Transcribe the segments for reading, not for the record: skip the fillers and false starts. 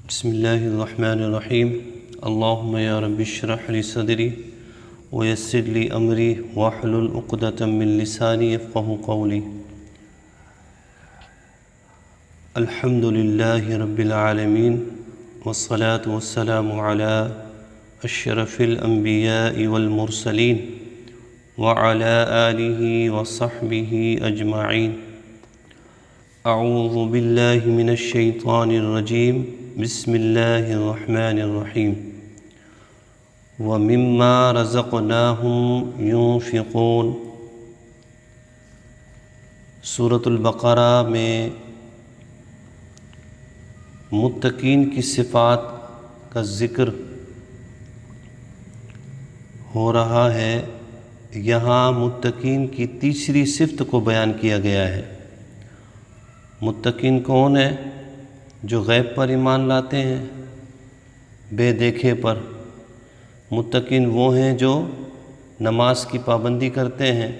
بسم اللہ الرحمن الرحیم اللہم یا رب اشرح لی صدری ویسر لی امری واحلل عقدۃ من لسانی یفقہوا قولی۔ الحمد للہ رب العالمین والصلاة والسلام علی اشرف الانبیاء والمرسلین وعلی آلہ وصحبہ اجمعین۔ اعوذ باللہ من الشیطان الرجیم، بسم اللہ الرحمن الرحیم۔ وَمِمَّا رَزَقْنَاهُمْ يُنْفِقُونَ۔ سورۃ البقرہ میں متقین کی صفات کا ذکر ہو رہا ہے۔ یہاں متقین کی تیسری صفت کو بیان کیا گیا ہے۔ متقین کون ہیں؟ جو غیب پر ایمان لاتے ہیں، بے دیکھے پر۔ متقین وہ ہیں جو نماز کی پابندی کرتے ہیں،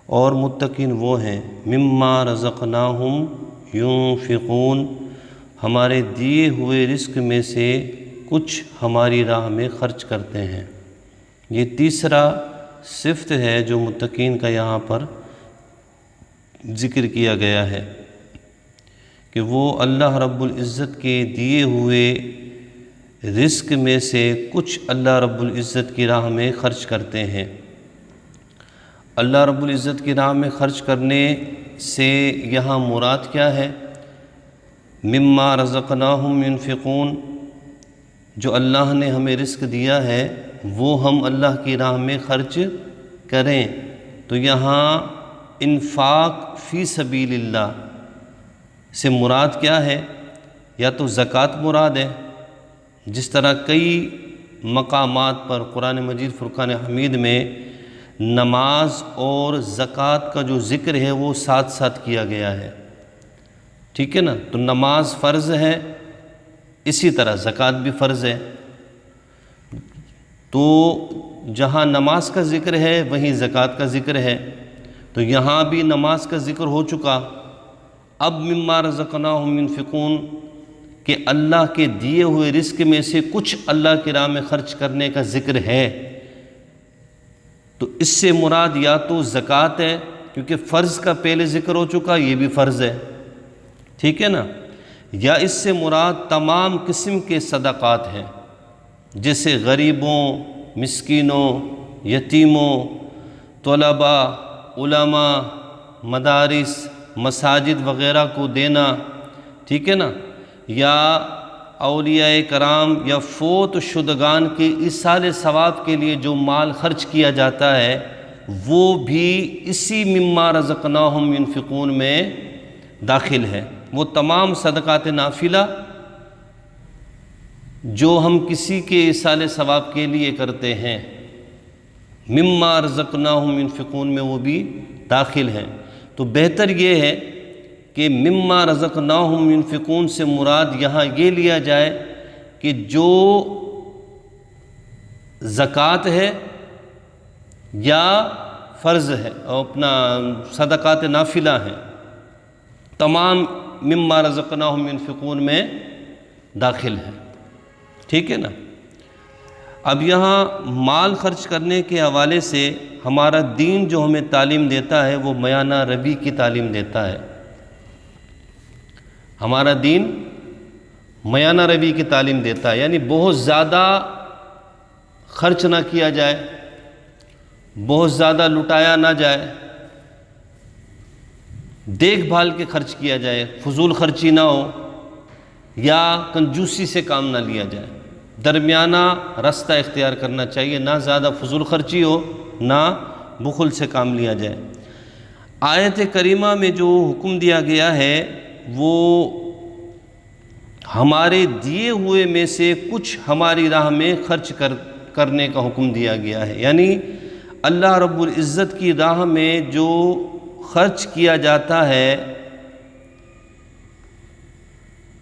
اور متقین وہ ہیں مما رزقناہم ينفقون، ہمارے دیے ہوئے رزق میں سے کچھ ہماری راہ میں خرچ کرتے ہیں۔ یہ تیسرا صفت ہے جو متقین کا یہاں پر ذکر کیا گیا ہے کہ وہ اللہ رب العزت کے دیے ہوئے رزق میں سے کچھ اللہ رب العزت کی راہ میں خرچ کرتے ہیں۔ اللہ رب العزت کی راہ میں خرچ کرنے سے یہاں مراد کیا ہے؟ مما رزقناہم ينفقون، جو اللہ نے ہمیں رزق دیا ہے وہ ہم اللہ کی راہ میں خرچ کریں۔ تو یہاں انفاق فی سبیل اللہ سے مراد کیا ہے؟ یا تو زکوٰۃ مراد ہے، جس طرح کئی مقامات پر قرآن مجید فرقان حمید میں نماز اور زکوٰۃ کا جو ذکر ہے وہ ساتھ ساتھ کیا گیا ہے، ٹھیک ہے نا؟ تو نماز فرض ہے، اسی طرح زکوٰۃ بھی فرض ہے۔ تو جہاں نماز کا ذکر ہے وہیں زکوٰۃ کا ذکر ہے، تو یہاں بھی نماز کا ذکر ہو چکا۔ اب مما رزقناہم ينفقون کہ اللہ کے دیے ہوئے رزق میں سے کچھ اللہ کی راہ میں خرچ کرنے کا ذکر ہے، تو اس سے مراد یا تو زکوٰۃ ہے، کیونکہ فرض کا پہلے ذکر ہو چکا، یہ بھی فرض ہے، ٹھیک ہے نا؟ یا اس سے مراد تمام قسم کے صدقات ہیں، جیسے غریبوں، مسکینوں، یتیموں، طلباء، علماء، مدارس، مساجد وغیرہ کو دینا، ٹھیک ہے نا؟ یا اولیاء کرام یا فوت شدگان کے ایصال ثواب کے لیے جو مال خرچ کیا جاتا ہے وہ بھی اسی مما رزقناہم ينفقون میں داخل ہے۔ وہ تمام صدقات نافلہ جو ہم کسی کے ایصال ثواب کے لیے کرتے ہیں، مما رزقناہم ينفقون میں وہ بھی داخل ہیں۔ تو بہتر یہ ہے کہ مما رزقناہم ينفقون سے مراد یہاں یہ لیا جائے کہ جو زکوٰۃ ہے یا فرض ہے اور اپنا صدقات نافلہ ہیں، تمام مما رزقناہم ينفقون میں داخل ہیں، ٹھیک ہے نا؟ اب یہاں مال خرچ کرنے کے حوالے سے ہمارا دین جو ہمیں تعلیم دیتا ہے وہ میانہ روی کی تعلیم دیتا ہے۔ ہمارا دین میانہ روی کی تعلیم دیتا ہے، یعنی بہت زیادہ خرچ نہ کیا جائے، بہت زیادہ لٹایا نہ جائے، دیکھ بھال کے خرچ کیا جائے، فضول خرچی نہ ہو یا کنجوسی سے کام نہ لیا جائے، درمیانہ راستہ اختیار کرنا چاہیے، نہ زیادہ فضول خرچی ہو نہ بخل سے کام لیا جائے۔ آیت کریمہ میں جو حکم دیا گیا ہے وہ ہمارے دیے ہوئے میں سے کچھ ہماری راہ میں خرچ کرنے کا حکم دیا گیا ہے، یعنی اللہ رب العزت کی راہ میں جو خرچ کیا جاتا ہے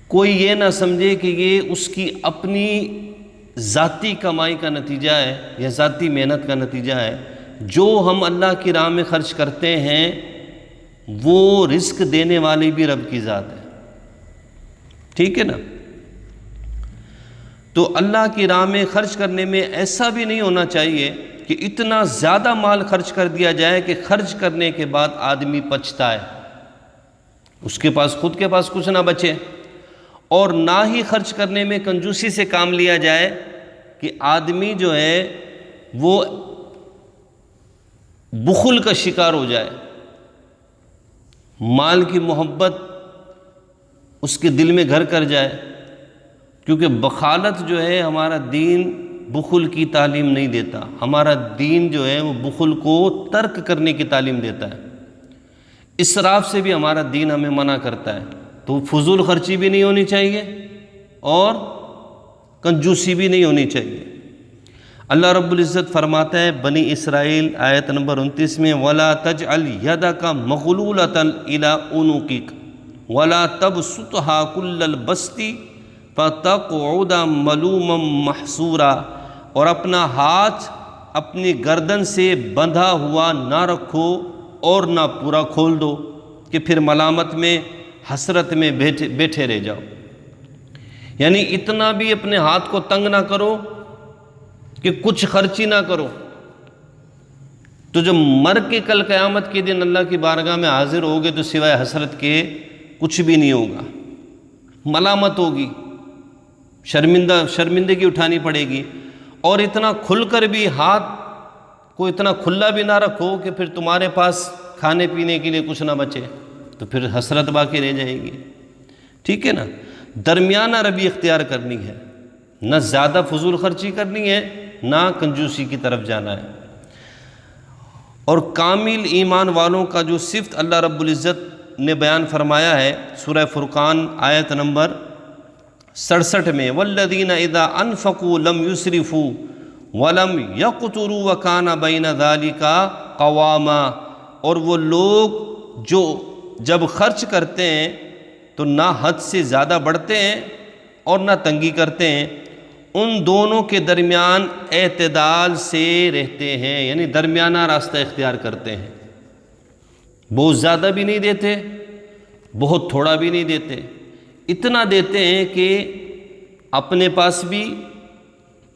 کوئی یہ نہ سمجھے کہ یہ اس کی اپنی ذاتی کمائی کا نتیجہ ہے یا ذاتی محنت کا نتیجہ ہے۔ جو ہم اللہ کی راہ میں خرچ کرتے ہیں وہ رزق دینے والی بھی رب کی ذات ہے، ٹھیک ہے نا؟ تو اللہ کی راہ میں خرچ کرنے میں ایسا بھی نہیں ہونا چاہیے کہ اتنا زیادہ مال خرچ کر دیا جائے کہ خرچ کرنے کے بعد آدمی پچھتائے، اس کے پاس خود کے پاس کچھ نہ بچے، اور نہ ہی خرچ کرنے میں کنجوسی سے کام لیا جائے کہ آدمی جو ہے وہ بخل کا شکار ہو جائے، مال کی محبت اس کے دل میں گھر کر جائے، کیونکہ بخالت جو ہے ہمارا دین بخل کی تعلیم نہیں دیتا، ہمارا دین جو ہے وہ بخل کو ترک کرنے کی تعلیم دیتا ہے، اسراف سے بھی ہمارا دین ہمیں منع کرتا ہے، تو فضول خرچی بھی نہیں ہونی چاہیے اور کنجوسی بھی نہیں ہونی چاہیے۔ اللہ رب العزت فرماتا ہے بنی اسرائیل آیت نمبر 29 میں وَلَا تَجْعَلْ يَدَكَ مَغْلُولَةً إِلَىٰ عُنُقِكَ وَلَا تَبْسُطْهَا كُلَّ الْبَسْطِ فَتَقْعُدَ مَلُومًا مَحْسُورًا، اور اپنا ہاتھ اپنی گردن سے بندھا ہوا نہ رکھو اور نہ پورا کھول دو کہ پھر ملامت میں حسرت میں بیٹھے رہ جاؤ، یعنی اتنا بھی اپنے ہاتھ کو تنگ نہ کرو کہ کچھ خرچی نہ کرو، تو جب مر کے کل قیامت کے دن اللہ کی بارگاہ میں حاضر ہوگے تو سوائے حسرت کے کچھ بھی نہیں ہوگا، ملامت ہوگی، شرمندگی اٹھانی پڑے گی، اور اتنا کھل کر بھی ہاتھ کو اتنا کھلا بھی نہ رکھو کہ پھر تمہارے پاس کھانے پینے کے لیے کچھ نہ بچے، تو پھر حسرت باقی رہ جائے گی، ٹھیک ہے نا۔ درمیانہ روی اختیار کرنی ہے، نہ زیادہ فضول خرچی کرنی ہے نہ کنجوسی کی طرف جانا ہے۔ اور کامل ایمان والوں کا جو صفت اللہ رب العزت نے بیان فرمایا ہے سورہ فرقان آیت نمبر 67 میں وَالَّذِينَ إِذَا أَنفَقُوا لَمْ يُسْرِفُوا وَلَمْ يَقْتُرُوا وَكَانَ بَيْنَ ذَلِكَ قَوَامًا، اور وہ لوگ جو جب خرچ کرتے ہیں تو نہ حد سے زیادہ بڑھتے ہیں اور نہ تنگی کرتے ہیں، ان دونوں کے درمیان اعتدال سے رہتے ہیں، یعنی درمیانہ راستہ اختیار کرتے ہیں، بہت زیادہ بھی نہیں دیتے بہت تھوڑا بھی نہیں دیتے، اتنا دیتے ہیں کہ اپنے پاس بھی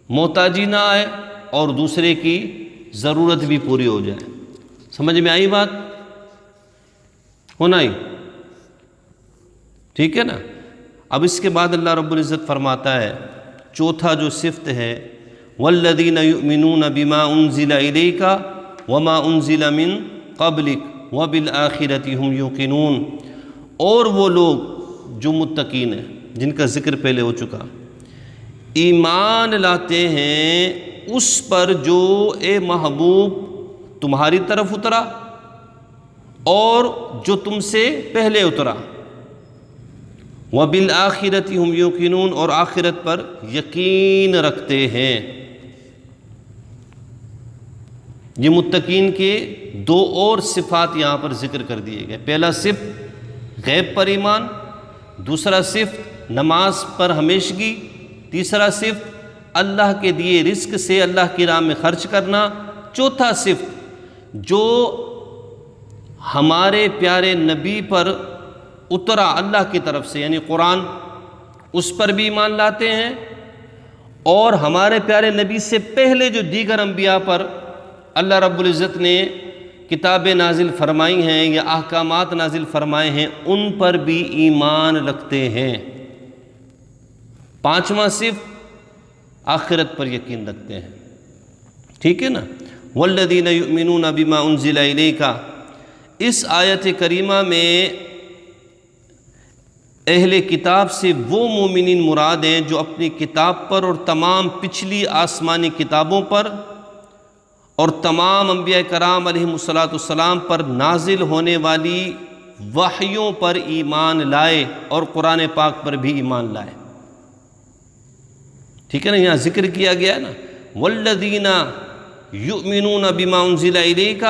محتاجی نہ آئے اور دوسرے کی ضرورت بھی پوری ہو جائے۔ سمجھ میں آئی بات؟ ہونا ہی ٹھیک ہے نا۔ اب اس کے بعد اللہ رب العزت فرماتا ہے چوتھا جو صفت ہے وَالَّذِينَ يُؤْمِنُونَ بِمَا أُنزِلَ إِلَيْكَ وَمَا أُنزِلَ مِن قَبْلِكَ وَبِالْآخِرَةِ هُمْ يُوقِنُونَ، اور وہ لوگ جو متقین ہیں جن کا ذکر پہلے ہو چکا، ایمان لاتے ہیں اس پر جو اے محبوب تمہاری طرف اترا اور جو تم سے پہلے اترا، وَبِالْآخِرَةِ هُمْ يُوقِنُونَ، اور آخرت پر یقین رکھتے ہیں۔ یہ متقین کے دو اور صفات یہاں پر ذکر کر دیے گئے، پہلا صفت غیب پر ایمان، دوسرا صفت نماز پر ہمیشگی، تیسرا صفت اللہ کے دیے رزق سے اللہ کی راہ میں خرچ کرنا، چوتھا صفت جو ہمارے پیارے نبی پر اترا اللہ کی طرف سے یعنی قرآن، اس پر بھی ایمان لاتے ہیں، اور ہمارے پیارے نبی سے پہلے جو دیگر انبیاء پر اللہ رب العزت نے کتابیں نازل فرمائی ہیں یا احکامات نازل فرمائے ہیں ان پر بھی ایمان رکھتے ہیں۔ پانچواں صفت آخرت پر یقین رکھتے ہیں، ٹھیک ہے نا۔ وَالَّذِينَ يُؤْمِنُونَ بِمَا أُنزِلَ إِلَيْكَ، اس آیت کریمہ میں اہل کتاب سے وہ مومنین مراد ہیں جو اپنی کتاب پر اور تمام پچھلی آسمانی کتابوں پر اور تمام انبیاء کرام علیہم السلام پر نازل ہونے والی وحیوں پر ایمان لائے اور قرآن پاک پر بھی ایمان لائے، ٹھیک ہے نا۔ یہاں ذکر کیا گیا ہے نا وَالَّذِينَ يُؤْمِنُونَ بِمَا أُنزِلَ إِلَيْكَ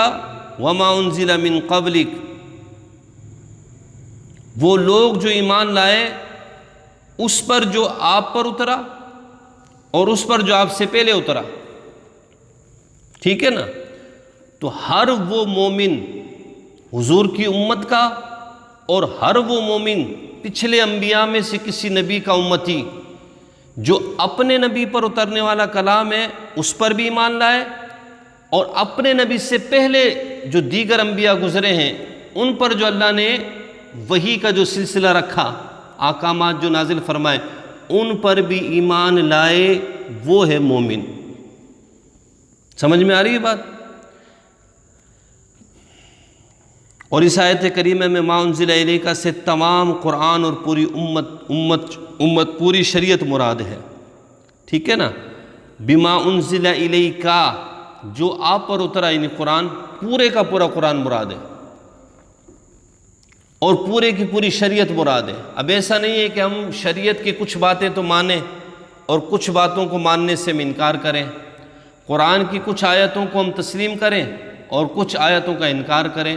وَمَا أُنزِلَ مِن قَبْلِكَ، وہ لوگ جو ایمان لائے اس پر جو آپ پر اترا اور اس پر جو آپ سے پہلے اترا، ٹھیک ہے نا۔ تو ہر وہ مومن حضور کی امت کا اور ہر وہ مومن پچھلے انبیاء میں سے کسی نبی کا امتی جو اپنے نبی پر اترنے والا کلام ہے اس پر بھی ایمان لائے، اور اپنے نبی سے پہلے جو دیگر انبیاء گزرے ہیں ان پر جو اللہ نے وحی کا جو سلسلہ رکھا، احکامات جو نازل فرمائے، ان پر بھی ایمان لائے، وہ ہے مومن۔ سمجھ میں آ رہی ہے بات؟ اور اس آیت کریمہ میں ما انزل الیک سے تمام قرآن اور پوری امت پوری شریعت مراد ہے، ٹھیک ہے نا؟ بما انزل الیک، جو آپ پر اترا یعنی قرآن، پورے کا پورا قرآن مراد ہے، اور پورے کی پوری شریعت مراد ہے۔ اب ایسا نہیں ہے کہ ہم شریعت کی کچھ باتیں تو مانیں اور کچھ باتوں کو ماننے سے ہم انکار کریں، قرآن کی کچھ آیتوں کو ہم تسلیم کریں اور کچھ آیتوں کا انکار کریں۔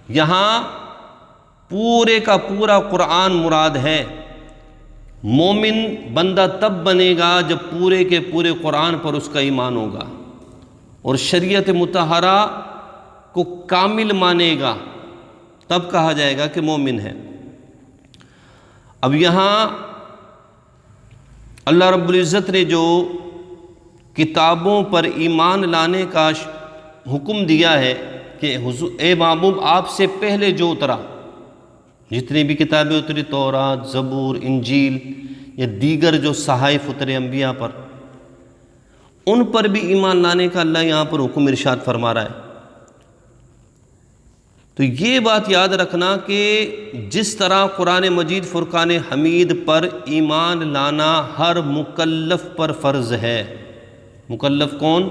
یہاں پورے کا پورا قرآن مراد ہے۔ مومن بندہ تب بنے گا جب پورے کے پورے قرآن پر اس کا ایمان ہوگا اور شریعت مطہرہ کو کامل مانے گا، تب کہا جائے گا کہ مومن ہے۔ اب یہاں اللہ رب العزت نے جو کتابوں پر ایمان لانے کا حکم دیا ہے کہ اے محبوب آپ سے پہلے جو اترا، جتنی بھی کتابیں اتری، تورات، زبور، انجیل یا دیگر جو صحائف اترے انبیاء پر، ان پر بھی ایمان لانے کا اللہ یہاں پر حکم ارشاد فرما رہا ہے۔ تو یہ بات یاد رکھنا کہ جس طرح قرآن مجید فرقان حمید پر ایمان لانا ہر مکلف پر فرض ہے۔ مکلف کون؟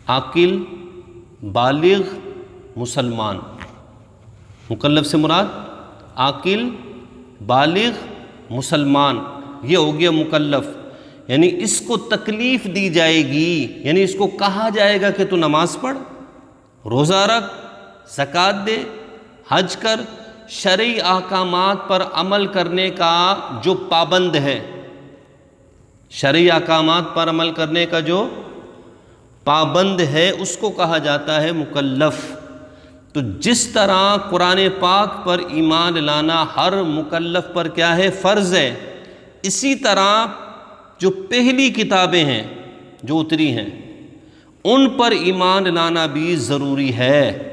عاقل، بالغ، مسلمان۔ مکلف سے مراد عاقل، بالغ، مسلمان، یہ ہو گیا مکلف۔ یعنی اس کو تکلیف دی جائے گی، یعنی اس کو کہا جائے گا کہ تو نماز پڑھ، روزہ رکھ، زکوٰۃ دے، حج کر، شرعی احکامات پر عمل کرنے کا جو پابند ہے، شرعی احکامات پر عمل کرنے کا جو پابند ہے اس کو کہا جاتا ہے مکلف۔ تو جس طرح قرآن پاک پر ایمان لانا ہر مکلف پر کیا ہے؟ فرض ہے، اسی طرح جو پہلی کتابیں ہیں جو اتری ہیں ان پر ایمان لانا بھی ضروری ہے،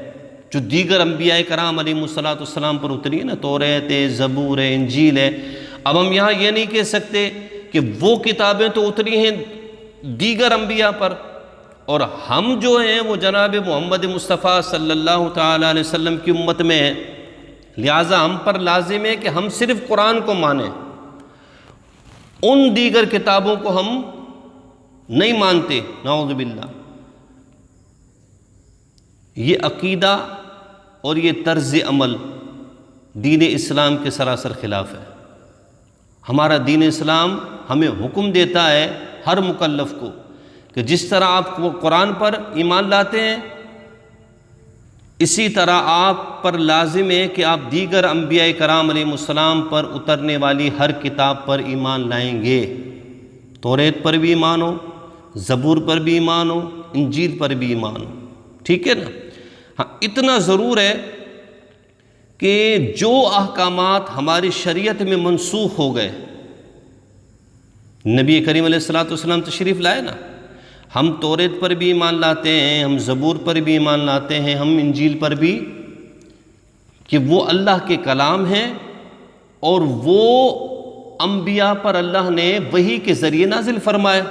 جو دیگر انبیاء کرام علیہ السلام پر اتری ہے نا، توریت ہے، زبور ہے، انجیل ہے۔ اب ہم یہاں یہ نہیں کہہ سکتے کہ وہ کتابیں تو اتری ہیں دیگر انبیاء پر اور ہم جو ہیں وہ جناب محمد مصطفیٰ صلی اللہ تعالیٰ علیہ وسلم کی امت میں ہیں، لہٰذا ہم پر لازم ہے کہ ہم صرف قرآن کو مانیں، ان دیگر کتابوں کو ہم نہیں مانتے، نعوذ باللہ۔ یہ عقیدہ اور یہ طرز عمل دین اسلام کے سراسر خلاف ہے۔ ہمارا دین اسلام ہمیں حکم دیتا ہے ہر مکلف کو کہ جس طرح آپ قرآن پر ایمان لاتے ہیں اسی طرح آپ پر لازم ہے کہ آپ دیگر انبیاء کرام علیہ السلام پر اترنے والی ہر کتاب پر ایمان لائیں گے۔ توریت پر بھی ایمان ہو، زبور پر بھی ایمان ہو، انجیل پر بھی ایمان ہو، ٹھیک ہے نا؟ ہاں، اتنا ضرور ہے کہ جو احکامات ہماری شریعت میں منسوخ ہو گئے، نبی کریم علیہ السلام تشریف لائے نا، ہم توریت پر بھی ایمان لاتے ہیں، ہم زبور پر بھی ایمان لاتے ہیں، ہم انجیل پر بھی، کہ وہ اللہ کے کلام ہیں اور وہ انبیاء پر اللہ نے وحی کے ذریعے نازل فرمایا،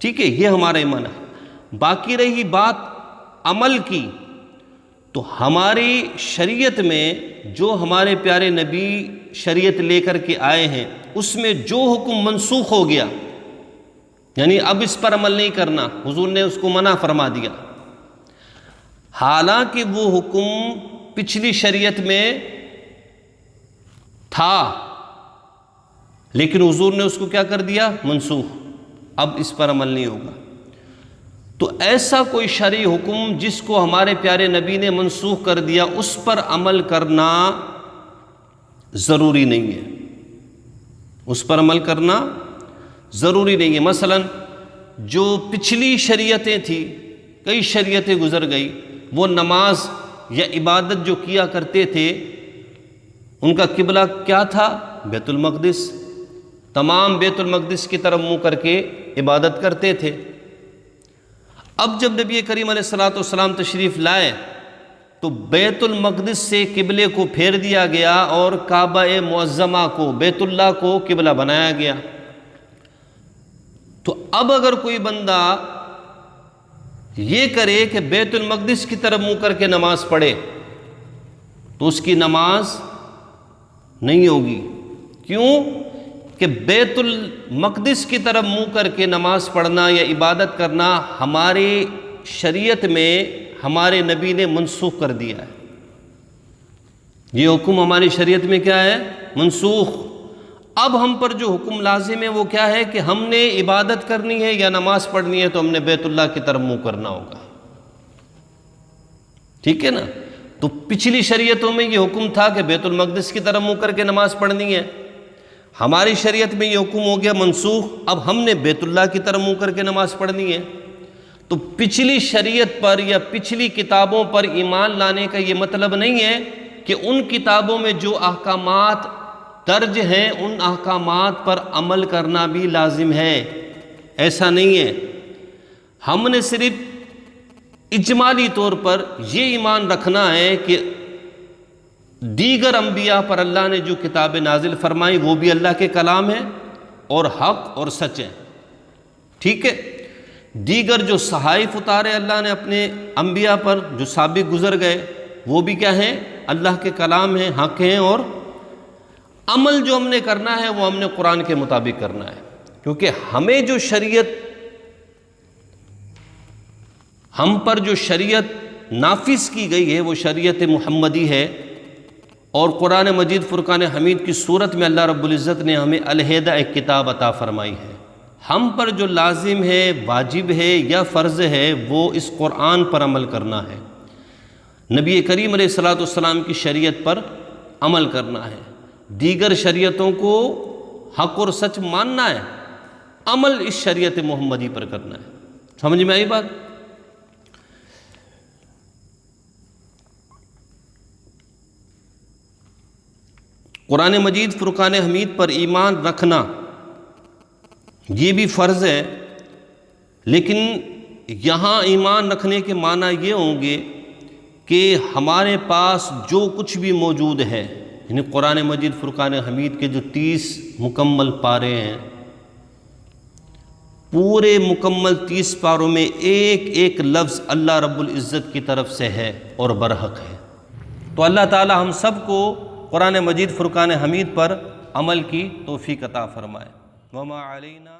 ٹھیک ہے؟ یہ ہمارا ایمان ہے۔ باقی رہی بات عمل کی، تو ہماری شریعت میں جو ہمارے پیارے نبی شریعت لے کر کے آئے ہیں اس میں جو حکم منسوخ ہو گیا، یعنی اب اس پر عمل نہیں کرنا، حضور نے اس کو منع فرما دیا، حالانکہ وہ حکم پچھلی شریعت میں تھا لیکن حضور نے اس کو کیا کر دیا؟ منسوخ، اب اس پر عمل نہیں ہوگا۔ تو ایسا کوئی شرعی حکم جس کو ہمارے پیارے نبی نے منسوخ کر دیا اس پر عمل کرنا ضروری نہیں ہے، اس پر عمل کرنا ضروری نہیں ہے۔ مثلا جو پچھلی شریعتیں تھیں، کئی شریعتیں گزر گئی، وہ نماز یا عبادت جو کیا کرتے تھے ان کا قبلہ کیا تھا؟ بیت المقدس، تمام بیت المقدس کی طرف منہ کر کے عبادت کرتے تھے۔ اب جب نبی کریم علیہ الصلوۃ والسلام تشریف لائے تو بیت المقدس سے قبلے کو پھیر دیا گیا اور کعبہ معظمہ کو، بیت اللہ کو قبلہ بنایا گیا۔ تو اب اگر کوئی بندہ یہ کرے کہ بیت المقدس کی طرف منہ کر کے نماز پڑھے تو اس کی نماز نہیں ہوگی۔ کیوں؟ کہ بیت المقدس کی طرف منہ کر کے نماز پڑھنا یا عبادت کرنا ہماری شریعت میں ہمارے نبی نے منسوخ کر دیا ہے۔ یہ حکم ہماری شریعت میں کیا ہے؟ منسوخ۔ اب ہم پر جو حکم لازم ہے وہ کیا ہے کہ ہم نے عبادت کرنی ہے یا نماز پڑھنی ہے تو ہم نے بیت اللہ کی طرف منہ کرنا ہوگا، ٹھیک ہے نا؟ تو پچھلی شریعتوں میں یہ حکم تھا کہ بیت المقدس کی طرف منہ کر کے نماز پڑھنی ہے، ہماری شریعت میں یہ حکم ہو گیا منسوخ، اب ہم نے بیت اللہ کی طرف منہ کر کے نماز پڑھنی ہے۔ تو پچھلی شریعت پر یا پچھلی کتابوں پر ایمان لانے کا یہ مطلب نہیں ہے کہ ان کتابوں میں جو احکامات درج ہیں ان احکامات پر عمل کرنا بھی لازم ہے، ایسا نہیں ہے۔ ہم نے صرف اجمالی طور پر یہ ایمان رکھنا ہے کہ دیگر انبیاء پر اللہ نے جو کتابیں نازل فرمائی وہ بھی اللہ کے کلام ہیں اور حق اور سچ ہیں، ٹھیک ہے؟ دیگر جو صحائف اتارے اللہ نے اپنے انبیاء پر جو سابق گزر گئے وہ بھی کیا ہیں؟ اللہ کے کلام ہیں، حق ہیں، اور عمل جو ہم نے کرنا ہے وہ ہم نے قرآن کے مطابق کرنا ہے، کیونکہ ہمیں جو شریعت، ہم پر جو شریعت نافذ کی گئی ہے وہ شریعت محمدی ہے، اور قرآن مجید فرقان حمید کی صورت میں اللہ رب العزت نے ہمیں علیحدہ ایک کتاب عطا فرمائی ہے۔ ہم پر جو لازم ہے، واجب ہے یا فرض ہے وہ اس قرآن پر عمل کرنا ہے، نبی کریم علیہ الصلوۃ والسلام کی شریعت پر عمل کرنا ہے، دیگر شریعتوں کو حق اور سچ ماننا ہے، عمل اس شریعت محمدی پر کرنا ہے۔ سمجھ میں آئی بات؟ قرآن مجید فرقان حمید پر ایمان رکھنا یہ بھی فرض ہے، لیکن یہاں ایمان رکھنے کے معنی یہ ہوں گے کہ ہمارے پاس جو کچھ بھی موجود ہے، یعنی قرآن مجید فرقان حمید کے جو 30 مکمل پارے ہیں، پورے مکمل 30 پاروں میں ایک ایک لفظ اللہ رب العزت کی طرف سے ہے اور برحق ہے۔ تو اللہ تعالی ہم سب کو قرآن مجید فرقان حمید پر عمل کی توفیق عطا فرمائے۔ وما علینا